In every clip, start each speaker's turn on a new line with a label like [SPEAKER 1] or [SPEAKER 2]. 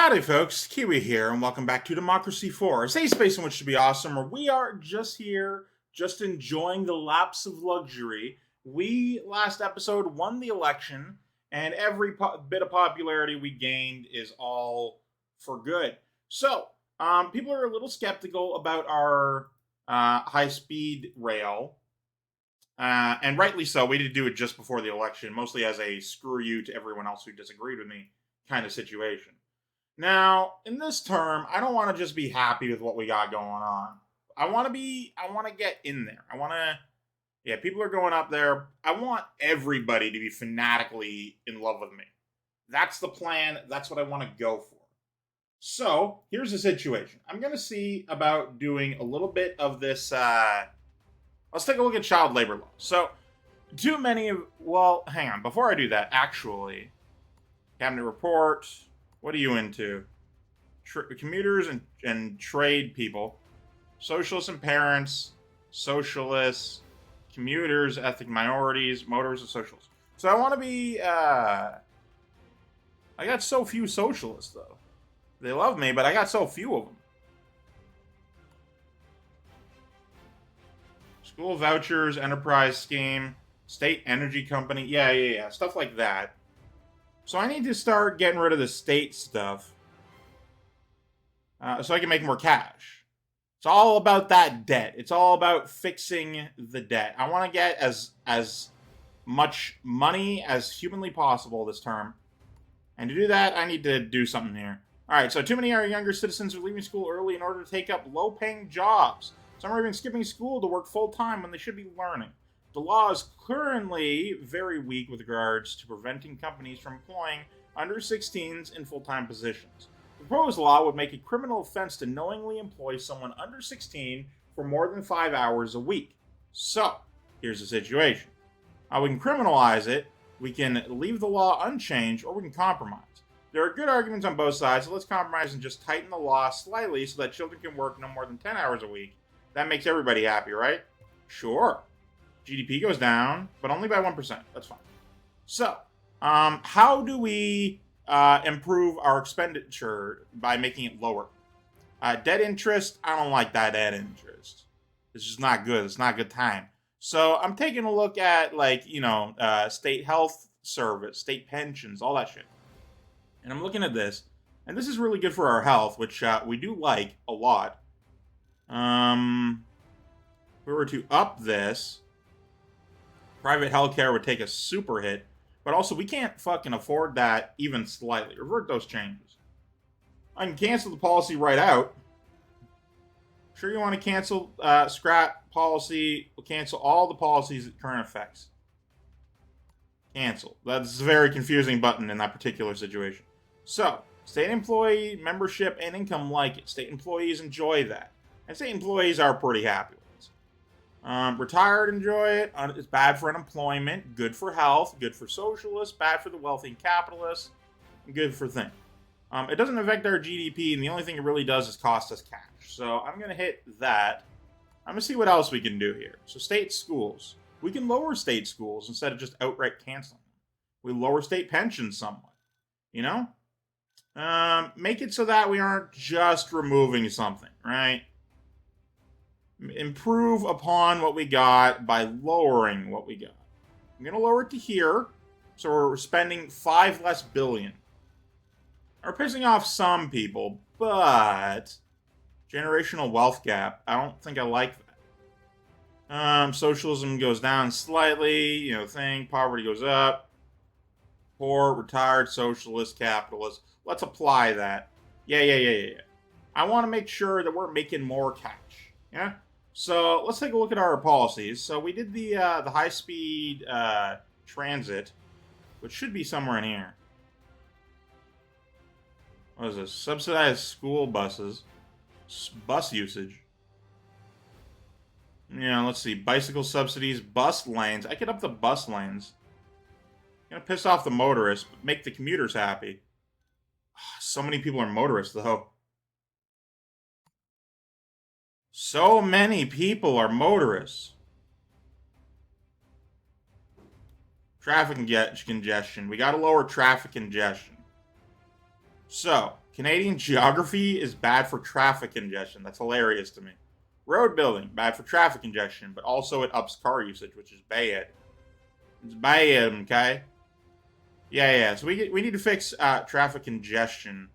[SPEAKER 1] Howdy folks, Keywii here, and welcome back to Democracy 4, a safe space in which to be awesome, where we are just here, just enjoying the lapse of luxury. We, last episode, won the election, and every bit of popularity we gained is all for good. So, people are a little skeptical about our high-speed rail, and rightly so. We did do it just before the election, mostly as a screw you to everyone else who disagreed with me kind of situation. Now, in this term, I don't want to just be happy with what we got going on. I want to get in there. People are going up there. I want everybody to be fanatically in love with me. That's the plan. That's what I want to go for. So, here's the situation. I'm going to see about doing a little bit of this, let's take a look at child labor law. So, hang on. Before I do that, actually, cabinet report. What are you into? Commuters and trade people. Socialists and parents. Socialists. Commuters, ethnic minorities, motorists, and socialists. So I want to be, I got so few socialists, though. They love me, but I got so few of them. School vouchers, enterprise scheme, state energy company. Yeah. Stuff like that. So I need to start getting rid of the state stuff so I can make more cash. It's all about that debt. It's all about fixing the debt. I want to get as much money as humanly possible this term. And to do that, I need to do something here. All right, so too many of our younger citizens are leaving school early in order to take up low-paying jobs. Some are even skipping school to work full-time when they should be learning. The law is currently very weak with regards to preventing companies from employing under 16s in full-time positions. The proposed law would make a criminal offense to knowingly employ someone under 16 for more than 5 hours a week. So, here's the situation. We can criminalize it, we can leave the law unchanged, or we can compromise. There are good arguments on both sides, so let's compromise and just tighten the law slightly so that children can work no more than 10 hours a week. That makes everybody happy, right? Sure. GDP goes down, but only by 1%. That's fine. So, how do we improve our expenditure by making it lower? Debt interest, I don't like that debt interest. It's just not good. It's not a good time. So, I'm taking a look at, state health service, state pensions, all that shit. And I'm looking at this, and this is really good for our health, which we do like a lot. If we were to up this, private healthcare would take a super hit, but also we can't fucking afford that even slightly. Revert those changes. I can cancel the policy right out. Sure you want to cancel scrap policy, cancel all the policies at current effects. Cancel. That's a very confusing button in that particular situation. So, state employee membership and income like it. State employees enjoy that. And state employees are pretty happy. Retired enjoy it. It's bad for unemployment, good for health, good for socialists, bad for the wealthy and capitalists, and good for things. It doesn't affect our GDP, and the only thing it really does is cost us cash. So I'm going to hit that. I'm going to see what else we can do here. So state schools. We can lower state schools instead of just outright canceling them. We lower state pensions somewhat. Make it so that we aren't just removing something, right? Improve upon what we got by lowering what we got. I'm going to lower it to here, so we're spending 5 less billion. We're pissing off some people, but generational wealth gap, I don't think I like that. Socialism goes down slightly, poverty goes up. Poor, retired, socialist, capitalist. Let's apply that. Yeah. I want to make sure that we're making more cash. Yeah? So let's take a look at our policies. So we did the high-speed transit, which should be somewhere in here. What is this? Subsidized school buses. Bus usage. Let's see. Bicycle subsidies, bus lanes. I could up the bus lanes. Gonna piss off the motorists, but make the commuters happy. So many people are motorists, though. So many people are motorists. Traffic congestion. We got to lower traffic congestion. So, Canadian geography is bad for traffic congestion. That's hilarious to me. Road building, bad for traffic congestion, but also it ups car usage, which is bad. It's bad, okay? Yeah. So we need to fix traffic congestion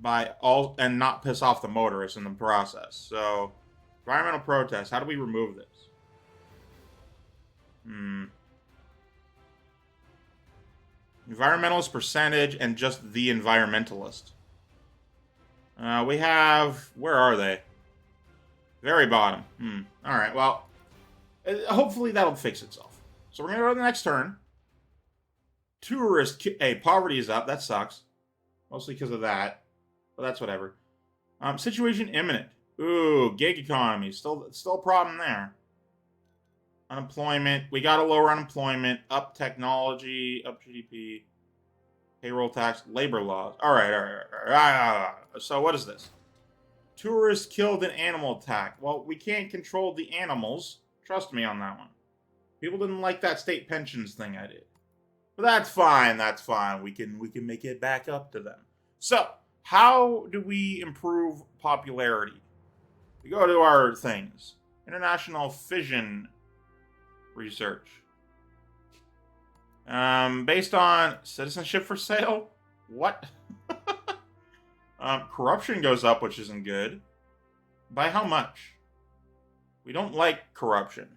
[SPEAKER 1] and not piss off the motorists in the process. So, environmental protests. How do we remove this? Environmentalist percentage and just the environmentalist. We have... Where are they? Very bottom. Alright, well... Hopefully that'll fix itself. So we're going to go to the next turn. Tourist... Hey, poverty is up. That sucks. Mostly because of that. But that's whatever. Situation imminent. Ooh, gig economy. Still a problem there. Unemployment. We got to lower unemployment. Up technology. Up GDP. Payroll tax. Labor laws. All right. So what is this? Tourists killed in animal attack. Well, we can't control the animals. Trust me on that one. People didn't like that state pensions thing I did. But that's fine. We can make it back up to them. So, how do we improve popularity? We go to our things. International fission research. Based on citizenship for sale? What? Corruption goes up, which isn't good. By how much? We don't like corruption.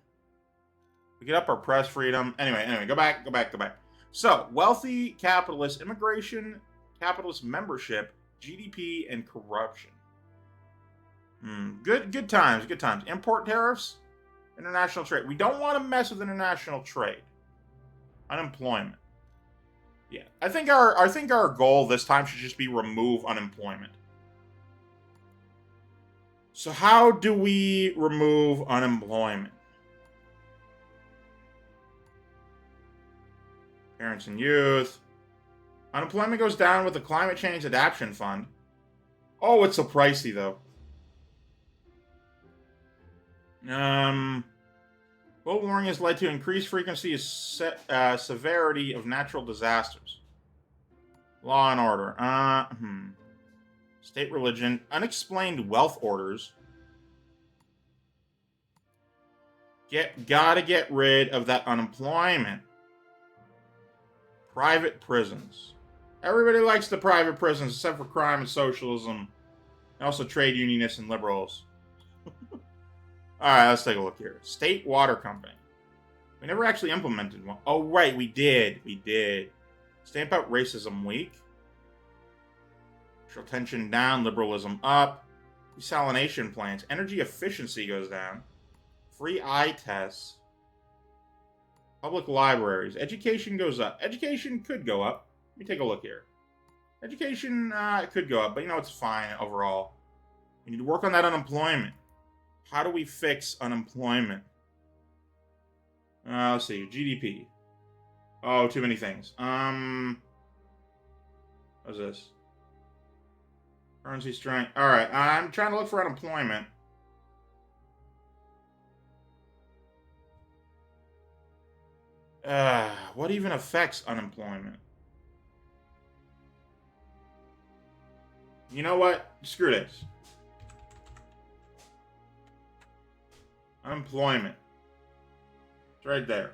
[SPEAKER 1] We get up our press freedom. Anyway, go back. So, wealthy, capitalist, immigration, capitalist membership, GDP, and corruption. Good times. Import tariffs, international trade. We don't want to mess with international trade. Unemployment. Yeah, I think our goal this time should just be remove unemployment. So how do we remove unemployment? Parents and youth. Unemployment goes down with the Climate Change Adaptation Fund. Oh, it's so pricey, though. Global warming has led to increased frequency and severity of natural disasters. Law and order. State religion. Unexplained wealth orders. Gotta get rid of that unemployment. Private prisons. Everybody likes the private prisons except for crime and socialism. And also trade unionists and liberals. Alright, let's take a look here. State Water Company. We never actually implemented one. Oh, right, we did. Stamp out Racism Week. Racial tension down, liberalism up. Desalination plants. Energy efficiency goes down. Free eye tests. Public libraries. Education goes up. Education could go up. Let me take a look here. Education could go up, but it's fine overall. We need to work on that unemployment. How do we fix unemployment? Let's see. GDP. Oh, too many things. What's this? Currency strength. Alright, I'm trying to look for unemployment. What even affects unemployment? You know what? Screw this. Unemployment. It's right there.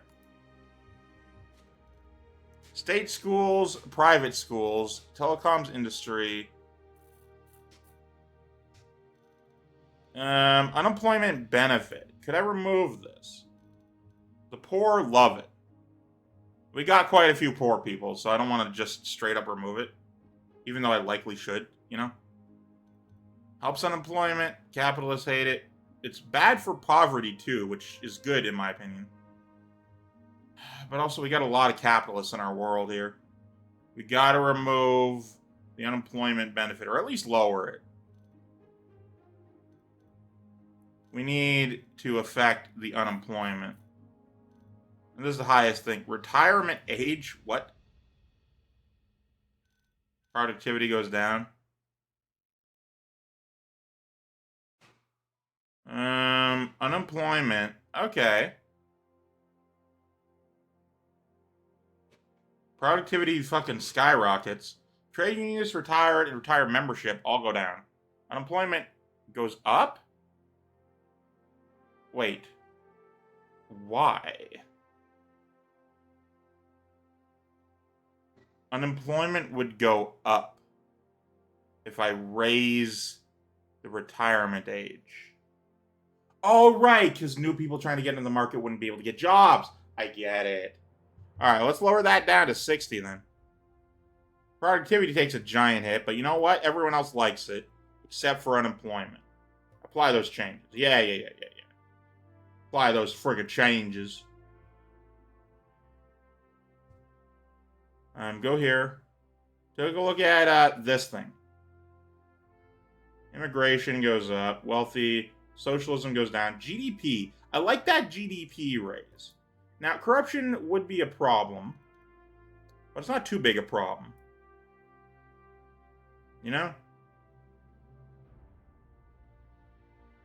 [SPEAKER 1] State schools, private schools, telecoms industry. Unemployment benefit. Could I remove this? The poor love it. We got quite a few poor people, so I don't want to just straight up remove it. Even though I likely should, Helps unemployment. Capitalists hate it. It's bad for poverty, too, which is good, in my opinion. But also, we got a lot of capitalists in our world here. We gotta remove the unemployment benefit, or at least lower it. We need to affect the unemployment. And this is the highest thing. Retirement age? What? Productivity goes down. Unemployment. Okay. Productivity fucking skyrockets. Trade unions, retired, and retired membership all go down. Unemployment goes up? Wait. Why? Unemployment would go up if I raise the retirement age. Oh, right, because new people trying to get into the market wouldn't be able to get jobs. I get it. All right, let's lower that down to 60 then. Productivity takes a giant hit, but you know what? Everyone else likes it, except for unemployment. Apply those changes. Yeah. Apply those friggin' changes. Go here. Take a look at this thing. Immigration goes up. Wealthy. Socialism goes down. GDP. I like that GDP raise. Now, corruption would be a problem, but it's not too big a problem. You know?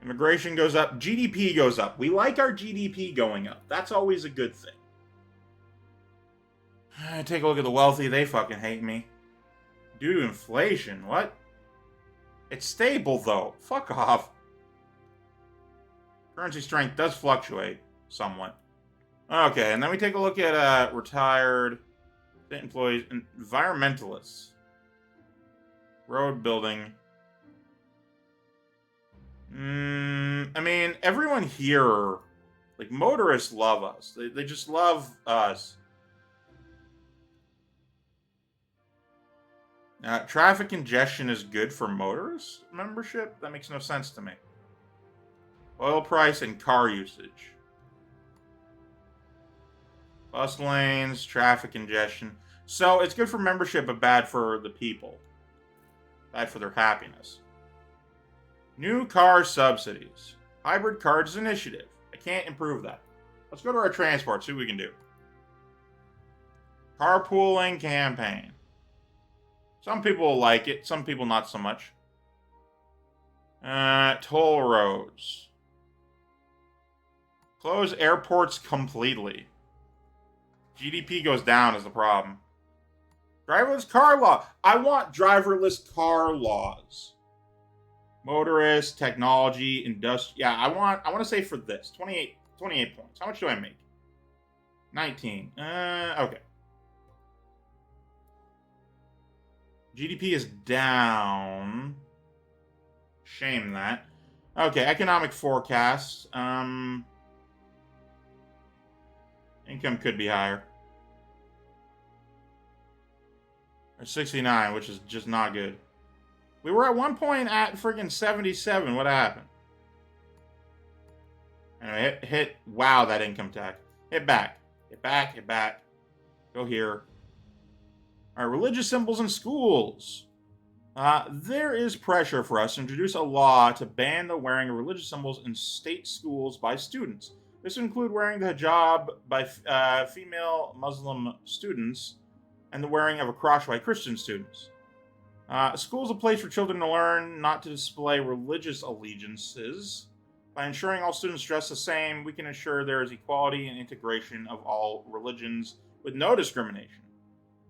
[SPEAKER 1] Immigration goes up. GDP goes up. We like our GDP going up. That's always a good thing. Take a look at the wealthy. They fucking hate me. Due to inflation. What? It's stable, though. Fuck off. Currency strength does fluctuate somewhat. Okay, and then we take a look at retired employees and environmentalists. Road building. I mean, everyone here, like, motorists love us. They just love us. Traffic congestion is good for motorist membership? That makes no sense to me. Oil price and car usage. Bus lanes, traffic congestion. So it's good for membership, but bad for the people. Bad for their happiness. New car subsidies. Hybrid cards initiative. I can't improve that. Let's go to our transport, see what we can do. Carpooling campaign. Some people will like it, some people not so much. Toll roads. Close airports completely. GDP goes down is the problem. Driverless car law. I want driverless car laws. Motorist, technology, industry. Yeah, I want to say for this. 28 points. How much do I make? 19. Okay. GDP is down. Shame that. Okay, economic forecast. Income could be higher. Or 69, which is just not good. We were at one point at friggin' 77. What happened? Anyway, hit. Wow, that income tax. Hit back. Hit back. Hit back. Go here. All right, religious symbols in schools. There is pressure for us to introduce a law to ban the wearing of religious symbols in state schools by students. This would include wearing the hijab by female Muslim students and the wearing of a cross by Christian students. School is a place for children to learn not to display religious allegiances. By ensuring all students dress the same, we can ensure there is equality and integration of all religions with no discrimination.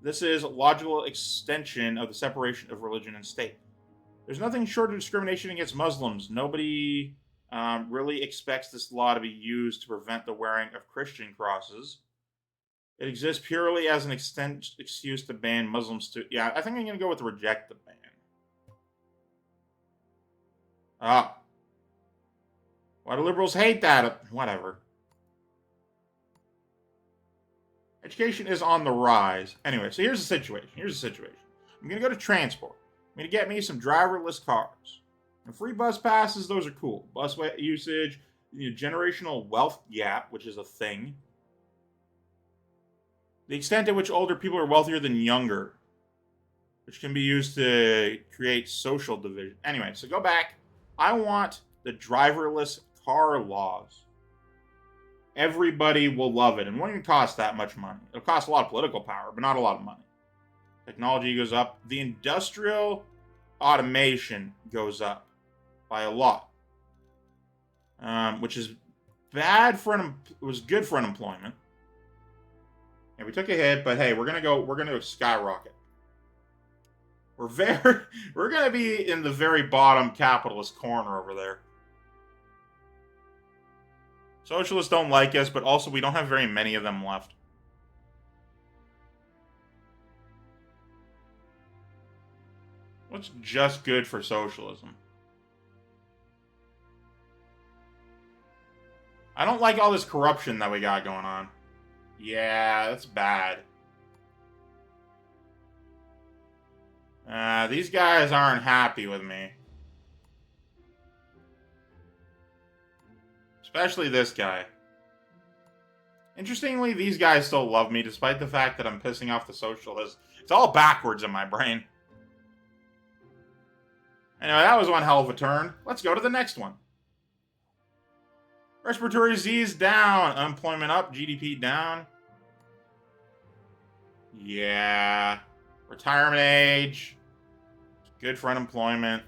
[SPEAKER 1] This is a logical extension of the separation of religion and state. There's nothing short of discrimination against Muslims. Nobody really expects this law to be used to prevent the wearing of Christian crosses. It exists purely as an excuse to ban Muslims to... Yeah, I think I'm going to go with reject the ban. Why do liberals hate that? Whatever. Education is on the rise. Anyway, so here's the situation. I'm going to go to transport. I'm going to get me some driverless cars. And free bus passes, those are cool. Bus usage, generational wealth gap, which is a thing. The extent at which older people are wealthier than younger, which can be used to create social division. Anyway, so go back. I want the driverless car laws. Everybody will love it. And it won't even cost that much money. It'll cost a lot of political power, but not a lot of money. Technology goes up. The industrial automation goes up by a lot. Which is bad for it was good for unemployment. And we took a hit, but hey, we're gonna go skyrocket. We're gonna be in the very bottom capitalist corner over there. Socialists don't like us, but also we don't have very many of them left. What's just good for socialism? I don't like all this corruption that we got going on. Yeah, that's bad. These guys aren't happy with me. Especially this guy. Interestingly, these guys still love me, despite the fact that I'm pissing off the socialists. It's all backwards in my brain. Anyway, that was one hell of a turn. Let's go to the next one. Respiratory disease down. Unemployment up. GDP down. Yeah. Retirement age. Good for unemployment.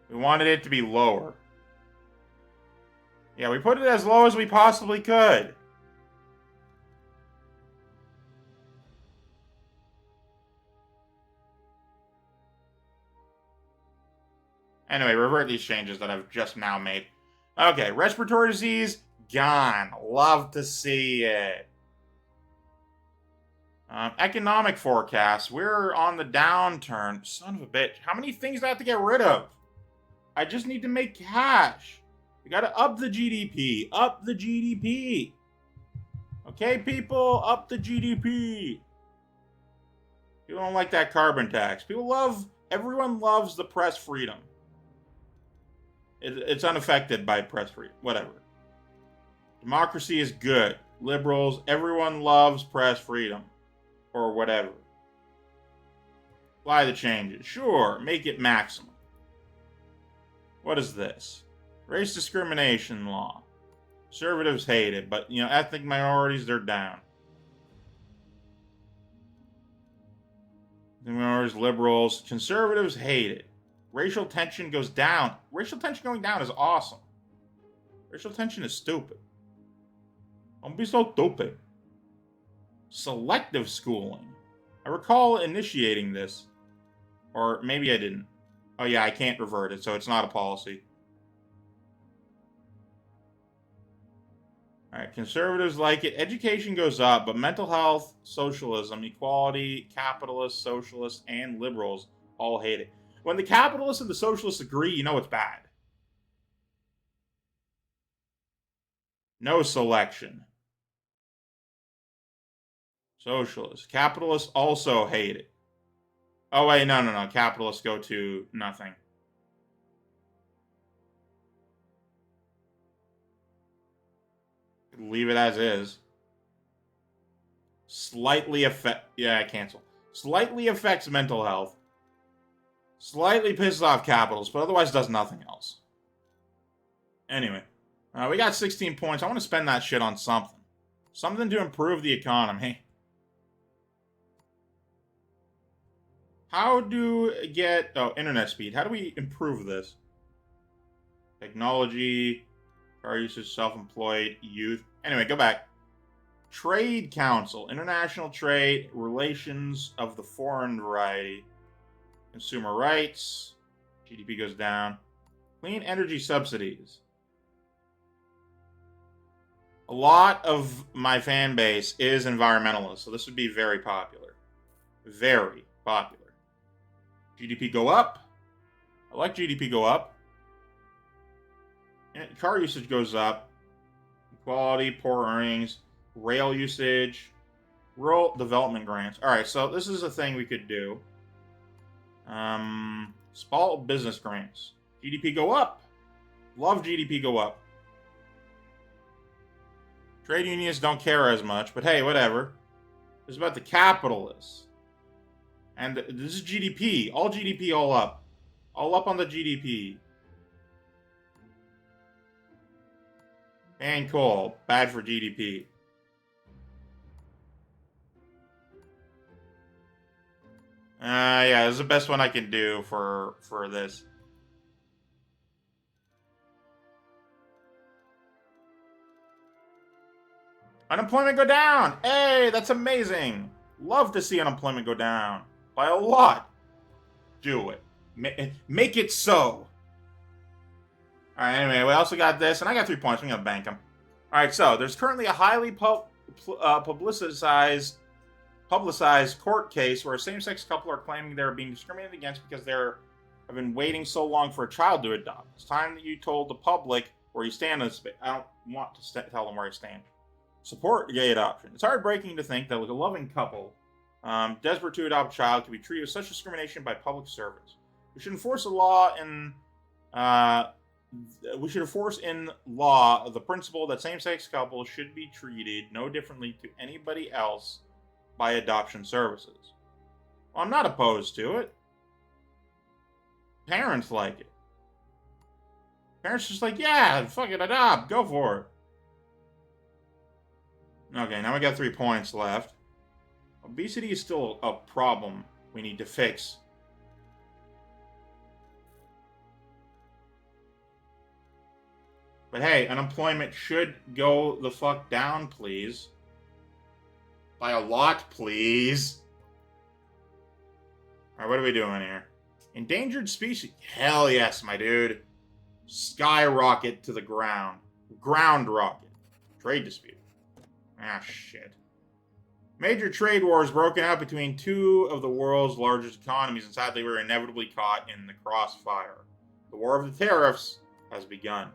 [SPEAKER 1] We wanted it to be lower. Yeah, we put it as low as we possibly could. Anyway, revert these changes that I've just now made. Okay, respiratory disease, gone. Love to see it. Economic forecast, we're on the downturn. Son of a bitch. How many things do I have to get rid of? I just need to make cash. We gotta up the GDP. Up the GDP. Okay, people, up the GDP. People don't like that carbon tax. Everyone loves the press freedom. It's unaffected by press freedom. Whatever. Democracy is good. Liberals, everyone loves press freedom. Or whatever. Apply the changes. Sure, make it maximum. What is this? Race discrimination law. Conservatives hate it, but, ethnic minorities, they're down. Minorities, liberals, conservatives hate it. Racial tension goes down. Racial tension going down is awesome. Racial tension is stupid. Don't be so stupid. Selective schooling. I recall initiating this. Or maybe I didn't. Oh yeah, I can't revert it, so it's not a policy. Alright, conservatives like it. Education goes up, but mental health, socialism, equality, capitalists, socialists, and liberals all hate it. When the capitalists and the socialists agree, you know it's bad. No selection. Socialists. Capitalists also hate it. Oh, wait, no. Capitalists go to nothing. Leave it as is. Cancel. Slightly affects mental health. Slightly pisses off capitalists, but otherwise does nothing else. Anyway. We got 16 points. I want to spend that shit on something. Something to improve the economy. How do get... Oh, internet speed. How do we improve this? Technology, car usage, self-employed, youth. Anyway, go back. Trade Council. International trade, relations of the foreign variety. Consumer rights. GDP goes down. Clean energy subsidies. A lot of my fan base is environmentalist, so this would be very popular. Very popular. GDP go up. I like GDP go up. Car usage goes up. Equality, poor earnings, rail usage, rural development grants. Alright, so this is a thing we could do. Small business grants. GDP go up. Love GDP go up. Trade unions don't care as much, but hey, whatever. It's about the capitalists. And this is GDP. All GDP, all up. All up on the GDP. And coal. Bad for GDP. Yeah, this is the best one I can do for this. Unemployment go down. Hey, that's amazing. Love to see unemployment go down by a lot. Do it. Make it so. All right, anyway, we also got this, and I got 3 points. I'm going to bank them. All right, so there's currently a highly publicized court case where a same-sex couple are claiming they're being discriminated against because they have been waiting so long for a child to adopt. It's time that you told the public where you stand on this. I don't want to tell them where I stand. Support gay adoption. It's heartbreaking to think that like a loving couple, desperate to adopt a child, can be treated with such discrimination by public servants. We should enforce a law in. We should enforce in law the principle that same-sex couples should be treated no differently to anybody else by adoption services. Well, I'm not opposed to it. Parents like it. Parents just like, yeah, fucking adopt, go for it. Okay, now we got 3 points left. Obesity is still a problem we need to fix. But hey, unemployment should go the fuck down, please. By a lot, please. Alright, what are we doing here? Endangered species. Hell yes, my dude. Skyrocket to the ground. Ground rocket. Trade dispute. Ah, shit. Major trade wars broken out between 2 of the world's largest economies, and sadly we were inevitably caught in the crossfire. The war of the tariffs has begun.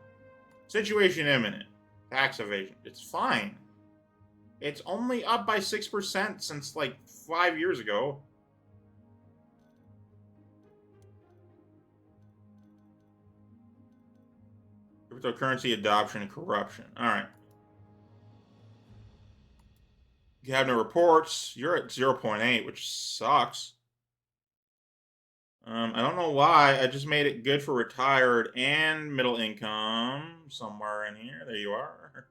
[SPEAKER 1] Situation imminent. Tax evasion. It's fine. It's only up by 6% since like 5 years ago. Cryptocurrency adoption and corruption. Alright. Cabinet reports. You're at 0.8, which sucks. I don't know why. I just made it good for retired and middle income. Somewhere in here. There you are.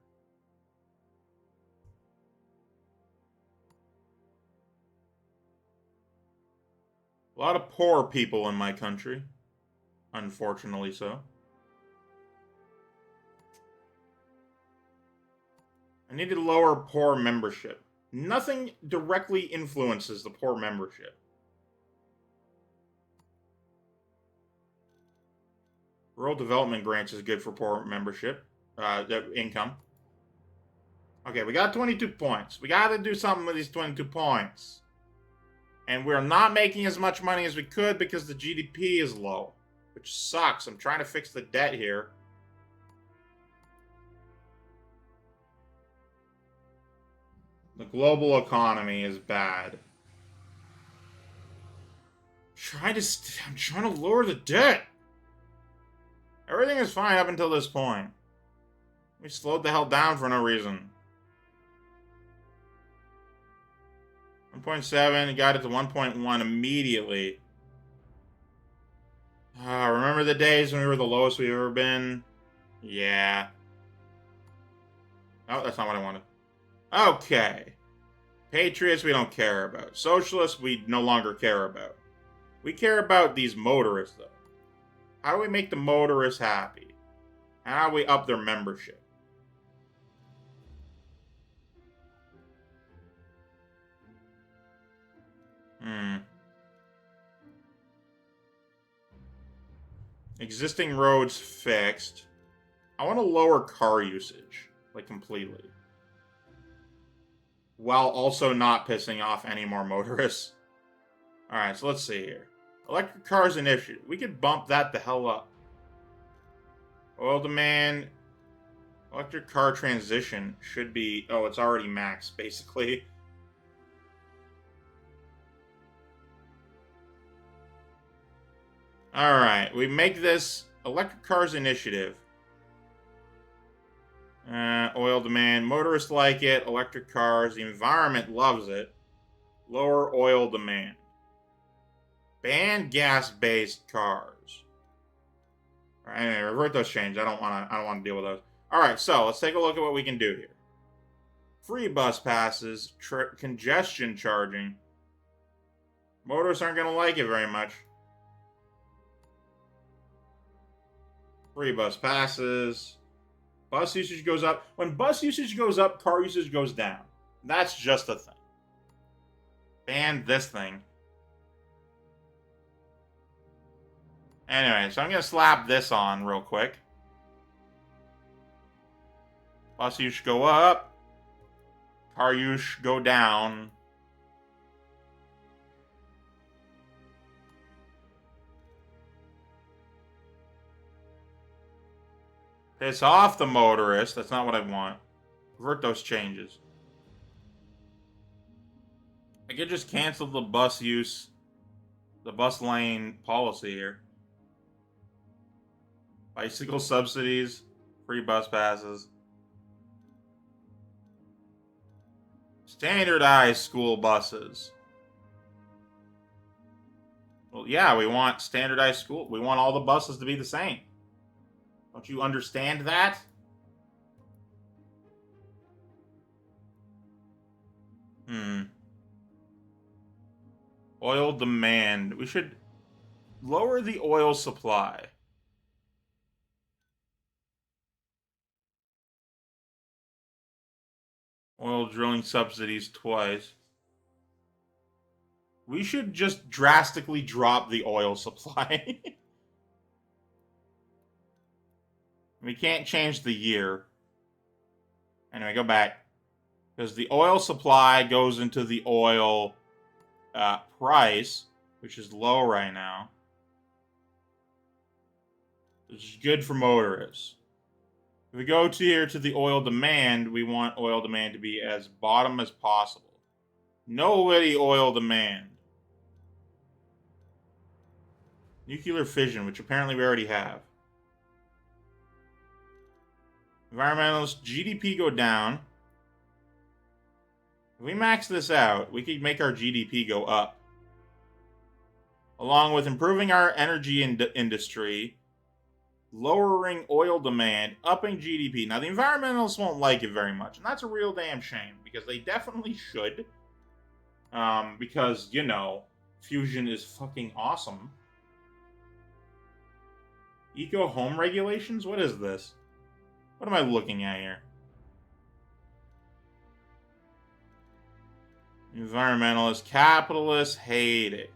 [SPEAKER 1] A lot of poor people in my country. Unfortunately so. I need to lower poor membership. Nothing directly influences the poor membership. Rural development grants is good for poor membership. Income. Okay, we got 22 points. We gotta do something with these 22 points. And we're not making as much money as we could because the GDP is low. Which sucks. I'm trying to fix the debt here. The global economy is bad. I'm trying to lower the debt. Everything is fine up until this point. We slowed the hell down for no reason. 1.7, got it to 1.1 immediately. Remember the days when we were the lowest we've ever been? Yeah. Oh, that's not what I wanted. Okay. Patriots, we don't care about. Socialists, we no longer care about. We care about these motorists, though. How do we make the motorists happy? How do we up their membership? Existing roads fixed. I want to lower car usage, like completely. While also not pissing off any more motorists. Alright, so let's see here. Electric cars initiative. We could bump that the hell up. Oil demand. Electric car transition should be... Oh, it's already maxed, basically. Alright, we make this electric cars initiative. Oil demand. Motorists like it. Electric cars. The environment loves it. Lower oil demand. Ban gas-based cars. Alright, anyway, revert those changes. I don't want to deal with those. Alright, so let's take a look at what we can do here. Free bus passes. Congestion charging. Motorists aren't going to like it very much. Free bus passes. Bus usage goes up. When bus usage goes up, car usage goes down. That's just a thing. Ban this thing. Anyway, so I'm going to slap this on real quick. Bus usage go up. Car usage go down. Piss off the motorist. That's not what I want. Revert those changes. I could just cancel the bus use, the bus lane policy here. Bicycle subsidies, free bus passes. Standardized school buses. Well, yeah, we want standardized school. We want all the buses to be the same. Don't you understand that? Oil demand. We should lower the oil supply. Oil drilling subsidies twice. We should just drastically drop the oil supply. We can't change the year. Anyway, go back. Because the oil supply goes into the oil price, which is low right now. Which is good for motorists. If we go to here to the oil demand, we want oil demand to be as bottom as possible. Nobody oil demand. Nuclear fission, which apparently we already have. Environmentalist GDP go down. If we max this out, we could make our GDP go up. Along with improving our energy industry, lowering oil demand, upping GDP. Now, the environmentalists won't like it very much, and that's a real damn shame, because they definitely should. Because, you know, fusion is fucking awesome. Eco home regulations? What is this? What am I looking at here? Environmentalists, capitalists hate it.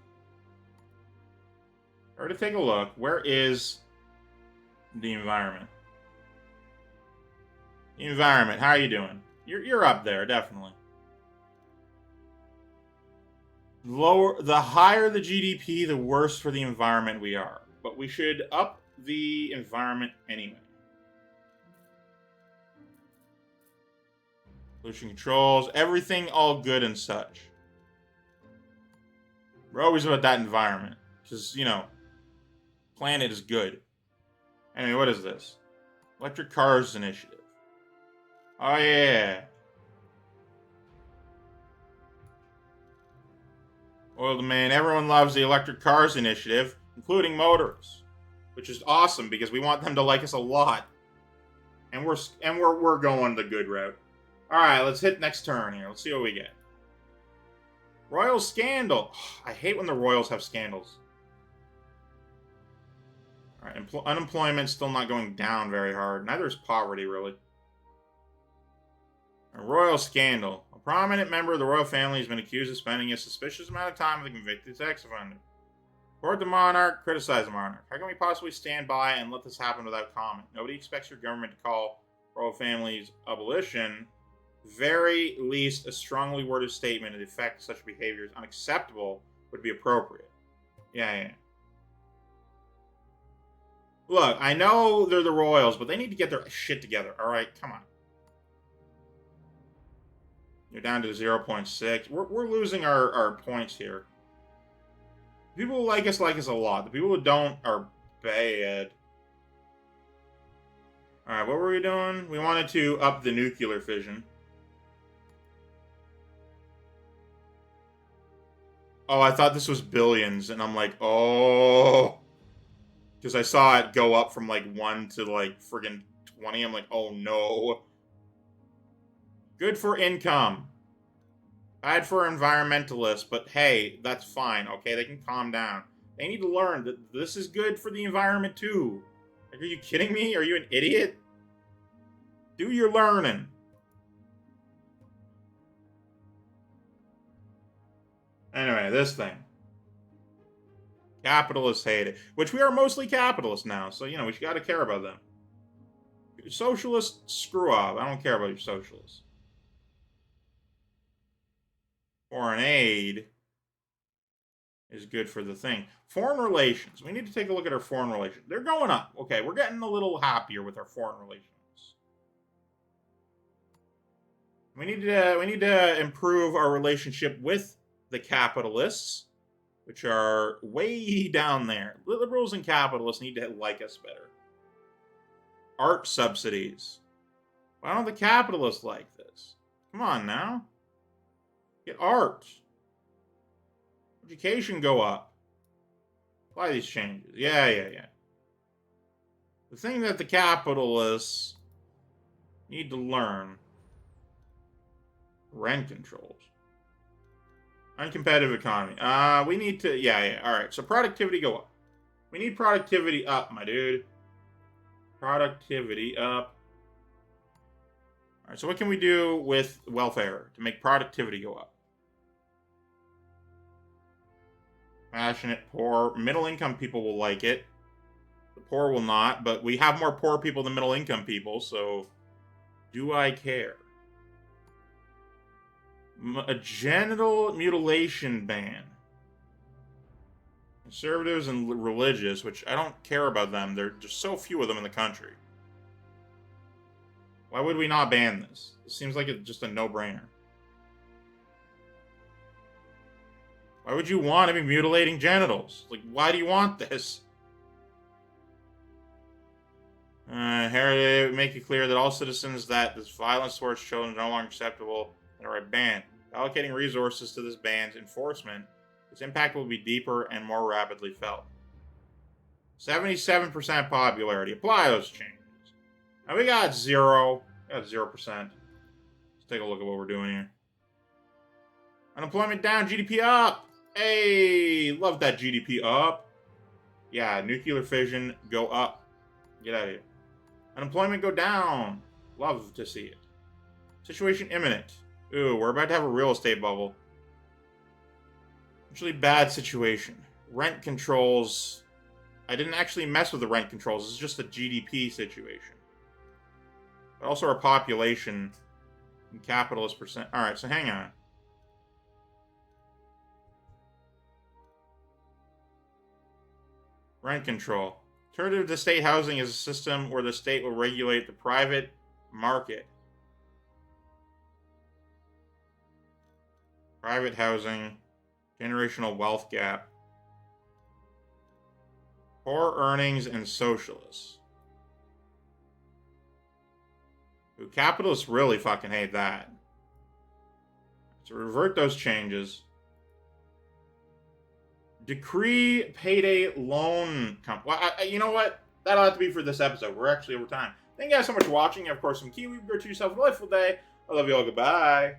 [SPEAKER 1] Or to take a look, where is the environment? The environment, how are you doing? You're up there, definitely. The higher the GDP, the worse for the environment we are. But we should up the environment anyway. Pollution controls, everything all good and such. We're always about that environment. Because, you know, planet is good. Anyway, what is this? Electric Cars Initiative. Oh, yeah. Oil demand. Everyone loves the Electric Cars Initiative, including motorists. Which is awesome, because we want them to like us a lot. And we're going the good route. Alright, let's hit next turn here. Let's see what we get. Royal scandal. I hate when the Royals have scandals. Alright, unemployment's still not going down very hard. Neither is poverty, really. A royal scandal. A prominent member of the royal family has been accused of spending a suspicious amount of time with a convicted sex offender. Court the monarch, criticize the monarch. How can we possibly stand by and let this happen without comment? Nobody expects your government to call royal family's abolition. Very least, a strongly worded statement to the effect such behavior is unacceptable would be appropriate. Yeah. Look, I know they're the royals, but they need to get their shit together. Alright, come on. You're down to 0.6. We're losing our points here. People who like us a lot. The people who don't are bad. Alright, what were we doing? We wanted to up the nuclear fission. Oh, I thought this was billions, and I'm like, oh. Because I saw it go up from, like, 1 to, like, friggin' 20. I'm like, oh, no. Good for income. Bad for environmentalists, but hey, that's fine, okay? They can calm down. They need to learn that this is good for the environment, too. Like, are you kidding me? Are you an idiot? Do your learning. Anyway, this thing. Capitalists hate it. Which we are mostly capitalists now, so, we got to care about them. Socialists, screw up. I don't care about your socialists. Foreign aid is good for the thing. Foreign relations. We need to take a look at our foreign relations. They're going up. Okay, we're getting a little happier with our foreign relations. We need to improve our relationship with the capitalists, which are way down there. Liberals and capitalists need to like us better. Art subsidies. Why don't the capitalists like this? Come on now. Get art. Education go up. Apply these changes. Yeah. The thing that the capitalists need to learn. Rent controls. Uncompetitive economy. We need to... Yeah. Alright, so productivity go up. We need productivity up, my dude. Productivity up. Alright, so what can we do with welfare to make productivity go up? Passionate, poor. Middle-income people will like it. The poor will not, but we have more poor people than middle-income people, so... Do I care? A genital mutilation ban. Conservatives and religious, which I don't care about them. There's just so few of them in the country. Why would we not ban this? It seems like it's just a no-brainer. Why would you want to be mutilating genitals? Like, why do you want this? Here, make it clear that all citizens that this violence towards children is no longer acceptable and are banned. Allocating resources to this ban's enforcement, its impact will be deeper and more rapidly felt. 77% popularity. Apply those changes. Now we got 0. We got 0%. Let's take a look at what we're doing here. Unemployment down, GDP up. Hey, love that GDP up. Yeah, nuclear fission go up. Get out of here. Unemployment go down. Love to see it. Situation imminent. Ooh, we're about to have a real estate bubble. Actually, bad situation. Rent controls. I didn't actually mess with the rent controls. It's just a GDP situation. But also our population and capitalist percent. Alright, so hang on. Rent control. Alternative to state housing is a system where the state will regulate the private market. Private housing, generational wealth gap, poor earnings, and socialists. Ooh, capitalists really fucking hate that. So revert those changes. Decree payday loan company. Well, you know what? That'll have to be for this episode. We're actually over time. Thank you guys so much for watching. Of course, some Keywii. Go to yourself a delightful day. I love you all. Goodbye.